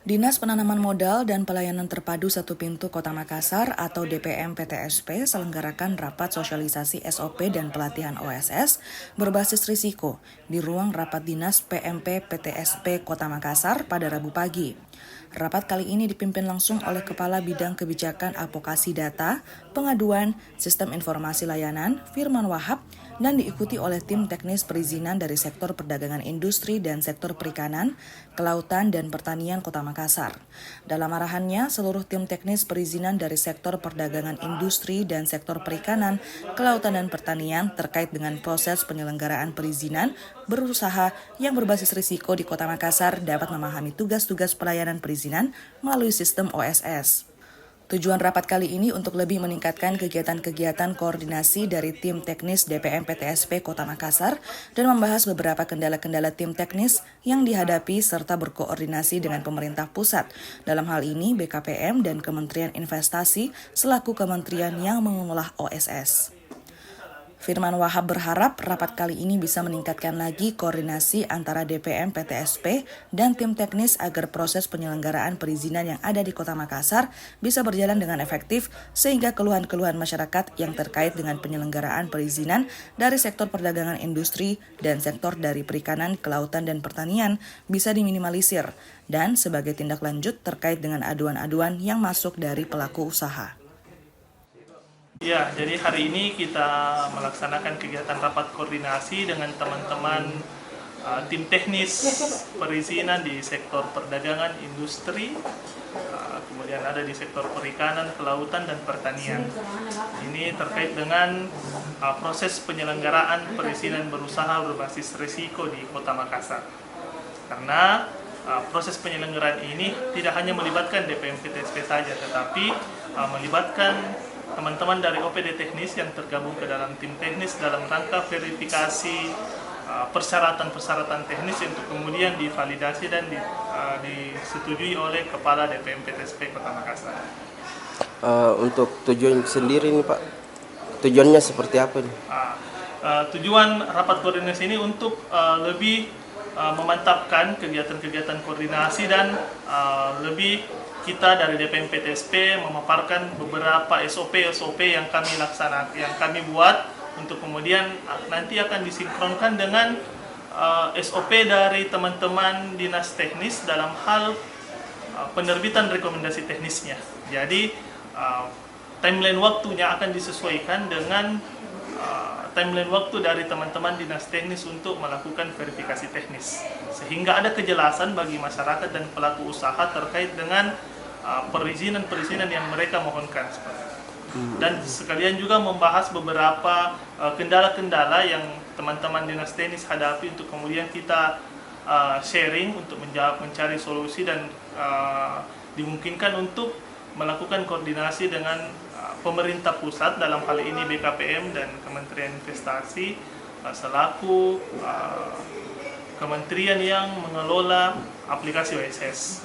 Dinas Penanaman Modal dan Pelayanan Terpadu Satu Pintu Kota Makassar atau DPM PTSP selenggarakan rapat sosialisasi SOP dan pelatihan OSS berbasis risiko di ruang rapat Dinas PMP PTSP Kota Makassar pada Rabu pagi. Rapat kali ini dipimpin langsung oleh Kepala Bidang Kebijakan Advokasi Data, Pengaduan, Sistem Informasi Layanan, Firman Wahab, dan diikuti oleh tim teknis perizinan dari sektor perdagangan industri dan sektor perikanan, kelautan, dan pertanian Kota Makassar. Dalam arahannya, seluruh tim teknis perizinan dari sektor perdagangan industri dan sektor perikanan, kelautan, dan pertanian terkait dengan proses penyelenggaraan perizinan berusaha yang berbasis risiko di Kota Makassar dapat memahami tugas-tugas pelayanan perizinan melalui sistem OSS. Tujuan rapat kali ini untuk lebih meningkatkan kegiatan-kegiatan koordinasi dari tim teknis DPM PTSP Kota Makassar dan membahas beberapa kendala-kendala tim teknis yang dihadapi serta berkoordinasi dengan pemerintah pusat. Dalam hal ini BKPM dan Kementerian Investasi selaku kementerian yang mengelola OSS. Firman Wahab berharap rapat kali ini bisa meningkatkan lagi koordinasi antara DPM PTSP dan tim teknis agar proses penyelenggaraan perizinan yang ada di Kota Makassar bisa berjalan dengan efektif sehingga keluhan-keluhan masyarakat yang terkait dengan penyelenggaraan perizinan dari sektor perdagangan industri dan sektor dari perikanan, kelautan, dan pertanian bisa diminimalisir dan sebagai tindak lanjut terkait dengan aduan-aduan yang masuk dari pelaku usaha. Ya, jadi hari ini kita melaksanakan kegiatan rapat koordinasi dengan teman-teman tim teknis perizinan di sektor perdagangan industri, kemudian ada di sektor perikanan, kelautan, dan pertanian. Ini terkait dengan proses penyelenggaraan perizinan berusaha berbasis risiko di Kota Makassar. Karena proses penyelenggaraan ini tidak hanya melibatkan DPM PTSP saja, tetapi melibatkan teman-teman dari OPD teknis yang tergabung ke dalam tim teknis dalam rangka verifikasi persyaratan-persyaratan teknis untuk kemudian divalidasi dan disetujui oleh Kepala DPM PTSP Kota Makassar. Untuk tujuan sendiri nih Pak, tujuannya seperti apa nih? Tujuan rapat koordinasi ini untuk lebih memantapkan kegiatan-kegiatan koordinasi dan lebih kita dari DPM PTSP memaparkan beberapa SOP yang kami laksanakan, yang kami buat untuk kemudian nanti akan disinkronkan dengan SOP dari teman-teman dinas teknis dalam hal penerbitan rekomendasi teknisnya. Jadi timeline waktunya akan disesuaikan dengan timeline waktu dari teman-teman dinas teknis untuk melakukan verifikasi teknis, sehingga ada kejelasan bagi masyarakat dan pelaku usaha terkait dengan perizinan-perizinan yang mereka mohonkan. Dan sekalian juga membahas beberapa kendala-kendala yang teman-teman dinas teknis hadapi untuk kemudian kita sharing untuk mencari solusi dan dimungkinkan untuk melakukan koordinasi dengan pemerintah pusat, dalam hal ini BKPM dan Kementerian Investasi selaku kementerian yang mengelola aplikasi OSS.